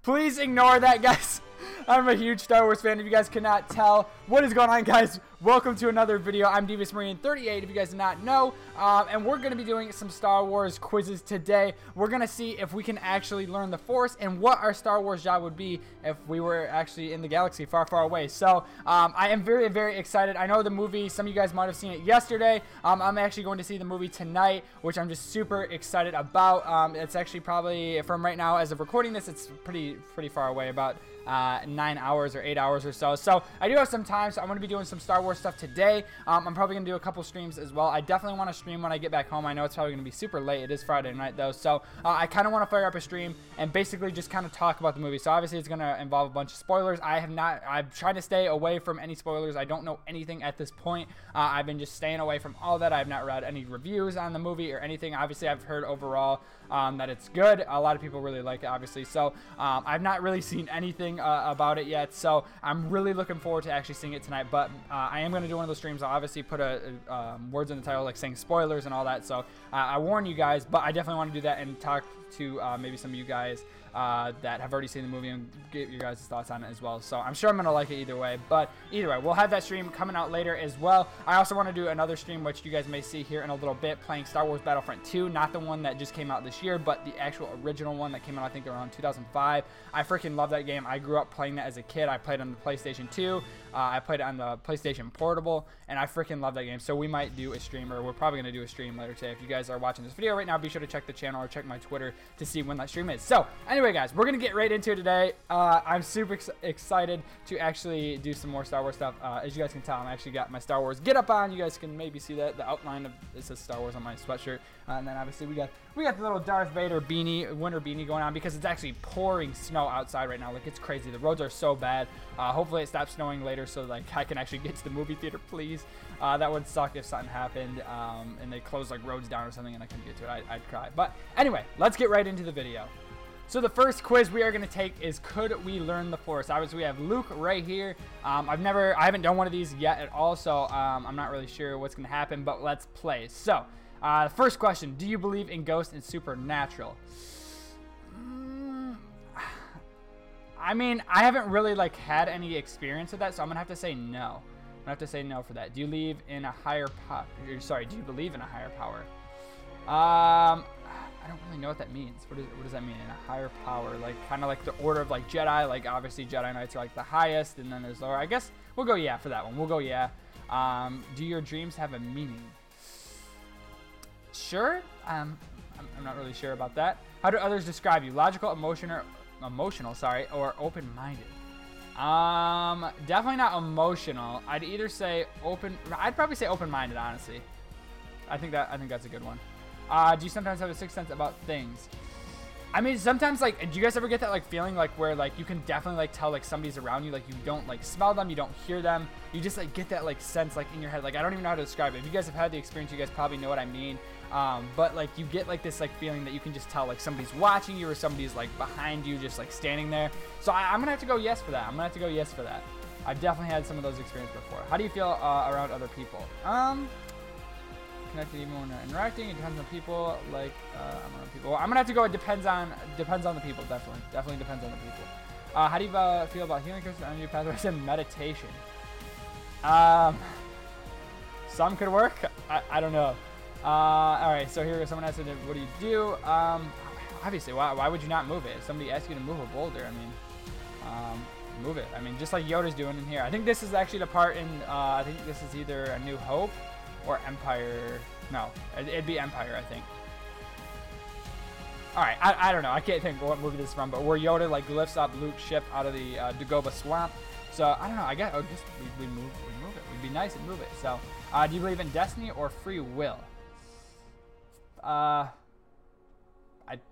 Please ignore that, guys. I'm a huge Star Wars fan, if you guys cannot tell. What is going on, guys? Welcome to another video. I'm Devious Marine 38, if you guys did not know. And we're going to be doing some Star Wars quizzes today. We're going to see if we can actually learn the Force and what our Star Wars job would be if we were actually in the galaxy far, far away. So, I am very, very excited. I know the movie, some of you guys might have seen it yesterday. I'm actually going to see the movie tonight, which I'm just super excited about. It's actually probably, from right now, as of recording this, it's pretty far away, about 9 hours or 8 hours or so. So I do have some time, so I'm going to be doing some Star Wars stuff today. I'm probably going to do a couple streams as well. I definitely want to stream when I get back home. I know it's probably going to be super late. It is Friday night though, so I kind of want to fire up a stream and basically just kind of talk about the movie. So obviously it's going to involve a bunch of spoilers. I've tried to stay away from any spoilers. I don't know anything at this point. I've been just staying away from all that. I have not read any reviews on the movie or anything. Obviously I've heard overall that it's good. A lot of people really like it, obviously. So I've not really seen anything about it yet, so I'm really looking forward to actually seeing it tonight. But I am going to do one of those streams. I'll obviously put words in the title, like saying spoilers and all that, so I warn you guys. But I definitely want to do that and talk to maybe some of you guys that have already seen the movie and get your guys' thoughts on it as well. So I'm sure I'm going to like it either way. But either way, we'll have that stream coming out later as well. I also want to do another stream, which you guys may see here in a little bit, playing Star Wars Battlefront 2. Not the one that just came out this year, but the actual original one that came out, I think, around 2005. I freaking love that game. I grew up playing that as a kid. I played on the PlayStation 2. I played it on the PlayStation Portable, and I freaking love that game. So we might do a stream, or we're probably going to do a stream later today. If you guys are watching this video right now, be sure to check the channel or check my Twitter to see when that stream is. So anyway, guys, we're going to get right into it today. I'm super excited to actually do some more Star Wars stuff. As you guys can tell, I actually got my Star Wars get up on. You guys can maybe see that the outline of it says Star Wars on my sweatshirt. And then obviously we got the little Darth Vader beanie, winter beanie going on, because it's actually pouring snow outside right now. Like, it's crazy. The roads are so bad. Hopefully it stops snowing later so like I can actually get to the movie theater, please. That would suck if something happened and they closed like roads down or something and I couldn't get to it. I'd cry. But anyway, let's get right into the video. So the first quiz we are going to take is, could we learn the Force? Obviously, we have Luke right here. I haven't done one of these yet at all, so I'm not really sure what's going to happen, but let's play. So, first question, do you believe in ghosts and supernatural? I mean, I haven't really like had any experience with that, so I'm going to have to say no. I'm going to have to say no for that. Do you believe in a higher power? Sorry, do you believe in a higher power? I don't really know what that means. What does that mean? In a higher power, like kind of like the order of like Jedi. Like obviously Jedi Knights are like the highest, and then there's lower. I guess we'll go yeah for that one. We'll go yeah. Do your dreams have a meaning? Sure. I'm not really sure about that. How do others describe you? Logical, emotional, sorry, or open-minded? Definitely not emotional. I'd either say open. I'd probably say open-minded, honestly. I think that's a good one. Do you sometimes have a sixth sense about things? I mean, sometimes, like, do you guys ever get that, like, feeling, like, where, like, you can definitely, like, tell, like, somebody's around you, like, you don't, like, smell them, you don't hear them, you just, like, get that, like, sense, like, in your head, like, I don't even know how to describe it. If you guys have had the experience, you guys probably know what I mean, but, like, you get, like, this, like, feeling that you can just tell, like, somebody's watching you or somebody's, like, behind you, just, like, standing there. So I'm gonna have to go yes for that. I've definitely had some of those experiences before. How do you feel around other people? Connected even when you're interacting. It depends on people. Like I'm around people. Well, I'm gonna have to go. It depends on the people. Definitely depends on the people. How do you feel about healing crystals, energy pathways, and meditation? Some could work. I don't know. All right. So here, someone asked, "What do you do?" Obviously, why would you not move it? If somebody asked you to move a boulder, I mean, move it. I mean, just like Yoda's doing in here. I think this is actually the part in. I think this is either A New Hope or Empire. No, it'd be Empire, I think. Alright, I don't know. I can't think what movie this is from, but where Yoda, like, lifts up Luke's ship out of the Dagobah swamp. So, I don't know. I guess we move it. We'd be nice and move it. So, do you believe in destiny or free will? I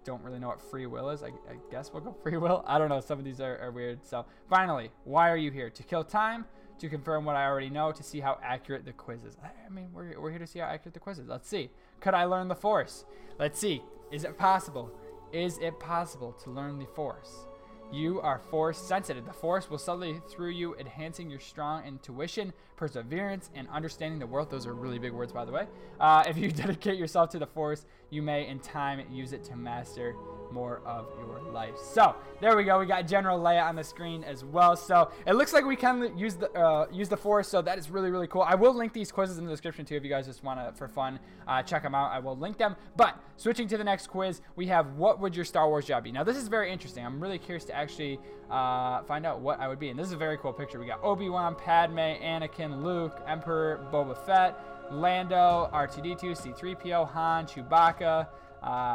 don't really know what free will is. I guess we'll go free will. I don't know. Some of these are weird. So, finally, why are you here? To kill time? To confirm what I already know? To see how accurate the quiz is? I mean, we're here to see how accurate the quiz is. Let's see. Could I learn the Force? Let's see. Is it possible? Is it possible to learn the Force? You are force sensitive. The force will subtly through you, enhancing your strong intuition, perseverance, and understanding the world. Those are really big words, by the way. If you dedicate yourself to the force, you may in time use it to master more of your life. So there we go. We got general layout on the screen as well. So it looks like we can use the force. So that is really, really cool. I will link these quizzes in the description too if you guys just want to, for fun, check them out. I will link them. But switching to the next quiz, we have what would your Star Wars job be? Now this is very interesting. I'm really curious to actually find out what I would be. And this is a very cool picture. We got Obi-Wan, Padme, Anakin, Luke, Emperor, Boba Fett, Lando, R2-D2, C-3PO, Han, Chewbacca,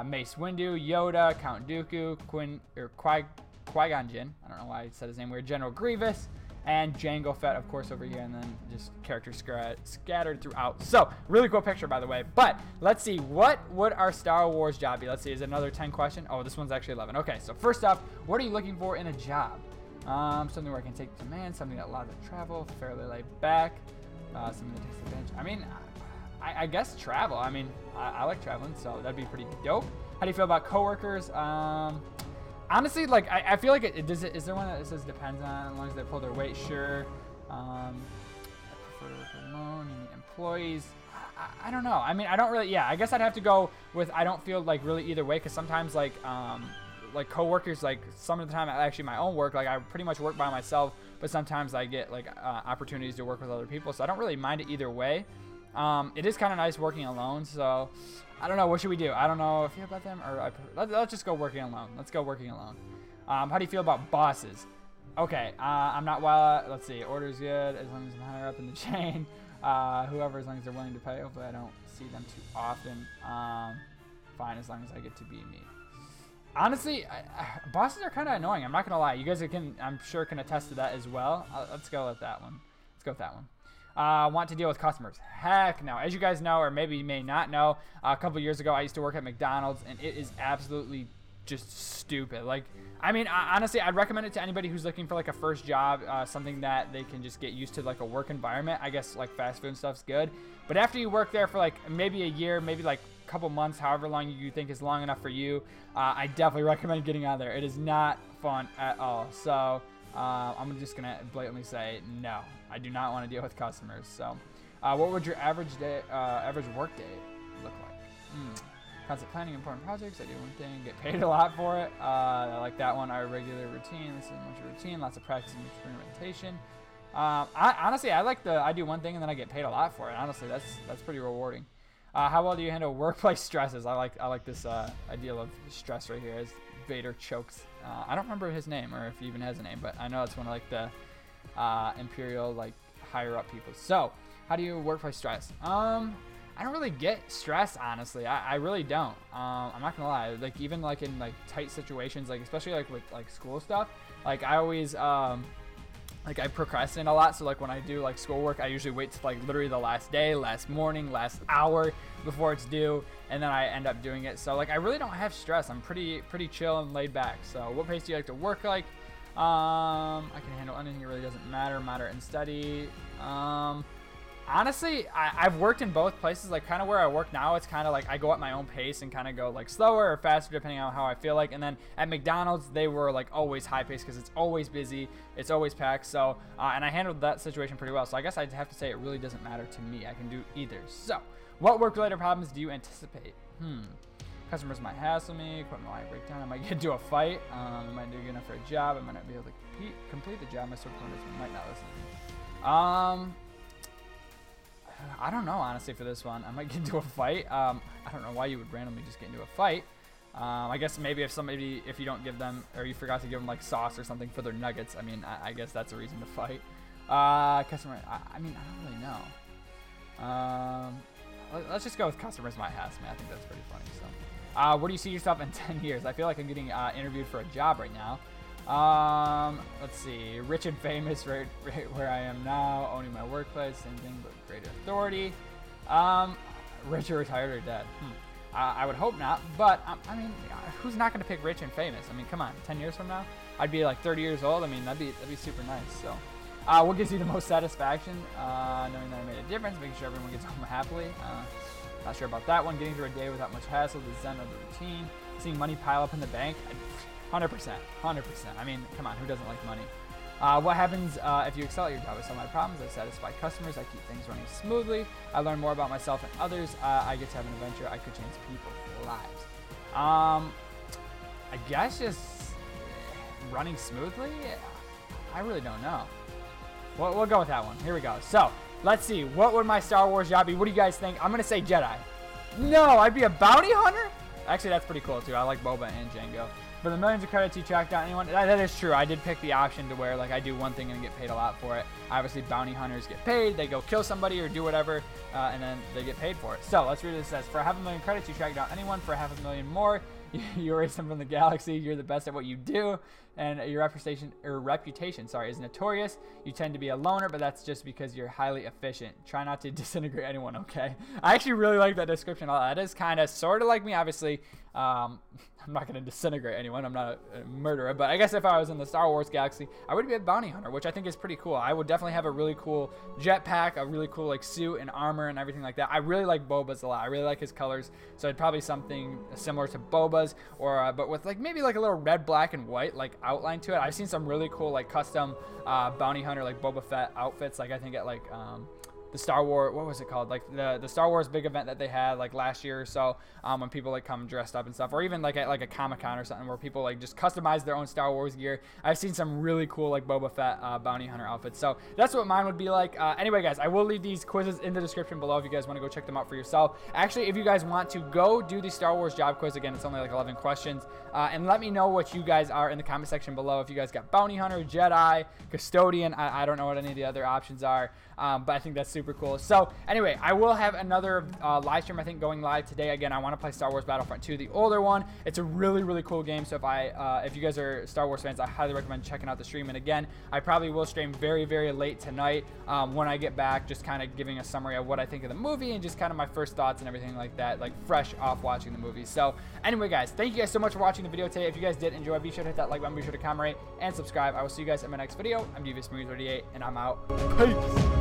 Mace Windu, Yoda, Count Dooku, Qui-Gon Jinn, I don't know why I said his name weird, General Grievous, and Jango Fett, of course, over here, and then just characters scattered throughout. So, really cool picture, by the way. But, let's see, what would our Star Wars job be? Let's see, is it another 10 question? Oh, this one's actually 11. Okay, so first off, what are you looking for in a job? Something where I can take command, something that allows me to travel, fairly laid back, something that takes advantage. I mean, I guess travel. I mean, I like traveling, so that'd be pretty dope. How do you feel about coworkers? Honestly, like, I feel like is there one that says depends on, as long as they pull their weight? Sure. I prefer to work alone. You meet employees. I don't know. I mean, I don't really, yeah, I guess I'd have to go with I don't feel like really either way, because sometimes, like coworkers, like, some of the time, actually my own work, like, I pretty much work by myself, but sometimes I get, like, opportunities to work with other people, so I don't really mind it either way. It is kind of nice working alone, so I don't know. What should we do? I don't know if you feel about them, or let's just go working alone. Let's go working alone. How do you feel about bosses? Okay, I'm not well. Let's see. Order's good as long as I'm higher up in the chain. Whoever, as long as they're willing to pay. Hopefully, I don't see them too often. Fine, as long as I get to be me. Honestly, bosses are kind of annoying. I'm not gonna lie. You guys I'm sure, can attest to that as well. Let's go with that one. Let's go with that one. Want to deal with customers? Heck no. As you guys know, or maybe you may not know, a couple years ago I used to work at McDonald's, and it is absolutely just stupid. Like, I mean, honestly, I'd recommend it to anybody who's looking for like a first job, something that they can just get used to, like a work environment. I guess like fast food and stuff's good, but after you work there for like maybe a year, maybe like a couple months, however long you think is long enough for you, I definitely recommend getting out of there. It is not fun at all. So I'm just gonna blatantly say no. I do not want to deal with customers. So, what would your average work day look like? Constant planning, important projects. I do one thing, get paid a lot for it. I like that one. Our regular routine. This is much routine. Lots of practice and experimentation. Honestly, I do one thing and then I get paid a lot for it. Honestly, that's pretty rewarding. How well do you handle workplace stresses? I like this ideal of stress right here as Vader chokes. I don't remember his name or if he even has a name, but I know it's one of like the Imperial, like, higher up people. So how do you workplace stress? I don't really get stress, honestly. I really don't. I'm not gonna lie. Like, even like in like tight situations, like especially like with like school stuff, like I always like I procrastinate a lot. So like when I do like schoolwork, I usually wait till like literally the last day, last morning, last hour before it's due, and then I end up doing it. So like I really don't have stress. I'm pretty chill and laid back. So what pace do you like to work like? I can handle anything. It really doesn't matter. Moderate and steady. Honestly, I've worked in both places. Like kind of where I work now, it's kind of like I go at my own pace and kind of go like slower or faster depending on how I feel like. And then at McDonald's, they were like always high pace because it's always busy, it's always packed. So and I handled that situation pretty well. So I guess I'd have to say it really doesn't matter to me. I can do either. So what work-related problems do you anticipate? Customers might hassle me, equipment might break down, I might get into a fight, I might do good enough for a job, I might not be able to complete the job, my subordinates might not listen to me. I don't know, honestly, for this one. I might get into a fight. I don't know why you would randomly just get into a fight. I guess maybe if you don't give them, or you forgot to give them like sauce or something for their nuggets, I mean, I guess that's a reason to fight. Customer, I mean, I don't really know. Let's just go with customers might hassle me. I think that's pretty funny. So, where do you see yourself in 10 years? I feel like I'm getting interviewed for a job right now. Let's see. Rich and famous, right where I am now. Owning my workplace, same thing, but greater authority. Rich or retired or dead? I would hope not, but I mean, who's not going to pick rich and famous? I mean, come on. 10 years from now, I'd be like 30 years old. I mean, that'd be super nice. So, what gives you the most satisfaction? Knowing that I made a difference, making sure everyone gets home happily. Not sure about that one. Getting through a day without much hassle, the zen of the routine. Seeing money pile up in the bank. 100%. 100%. I mean, come on, who doesn't like money? What happens if you excel at your job? I solve my problems. I satisfy customers. I keep things running smoothly. I learn more about myself and others. I get to have an adventure. I could change people's lives. I guess just running smoothly? I really don't know. We'll go with that one. Here we go. So, let's see. What would my Star Wars job be? What do you guys think? I'm going to say Jedi. No, I'd be a bounty hunter? Actually, that's pretty cool, too. I like Boba and Jango. For the millions of credits you track down anyone, that is true. I did pick the option to where, like, I do one thing and get paid a lot for it. Obviously, bounty hunters get paid. They go kill somebody or do whatever, and then they get paid for it. So, let's read what it says. For 500,000 credits, you track down anyone. For 500,000 more, you erase them from the galaxy. You're the best at what you do, and your reputation is notorious. You tend to be a loner, but that's just because you're highly efficient. Try not to disintegrate anyone, okay? I actually really like that description. That is kind of sort of like me, obviously. I'm not going to disintegrate anyone. I'm not a murderer. But I guess if I was in the Star Wars galaxy, I would be a bounty hunter, which I think is pretty cool. I would definitely have a really cool jetpack, a really cool like suit and armor and everything like that. I really like Boba's a lot. I really like his colors. So it'd probably something similar to Boba's, or but with like maybe like a little red, black, and white like outline to it. I've seen some really cool like custom bounty hunter like Boba Fett outfits. Like I think at like the Star Wars, what was it called? Like the Star Wars big event that they had like last year or so, when people like come dressed up and stuff, or even like at like a Comic-Con or something where people like just customize their own Star Wars gear. I've seen some really cool like Boba Fett bounty hunter outfits. So that's what mine would be like. Anyway, guys, I will leave these quizzes in the description below if you guys want to go check them out for yourself. Actually, if you guys want to go do the Star Wars job quiz, again, it's only like 11 questions, and let me know what you guys are in the comment section below. If you guys got bounty hunter, Jedi, custodian, I don't know what any of the other options are, but I think that's super cool. So anyway, I will have another live stream, I think, going live today. Again, I want to play Star Wars Battlefront 2, the older one. It's a really, really cool game. So if you guys are Star Wars fans, I highly recommend checking out the stream. And again, I probably will stream very, very late tonight when I get back, just kind of giving a summary of what I think of the movie and just kind of my first thoughts and everything like that, like fresh off watching the movie. So anyway, guys, thank you guys so much for watching the video today. If you guys did enjoy, be sure to hit that like button, be sure to comment, rate, and subscribe. I will see you guys in my next video. I'm Devious Marine 38, and I'm out. Peace.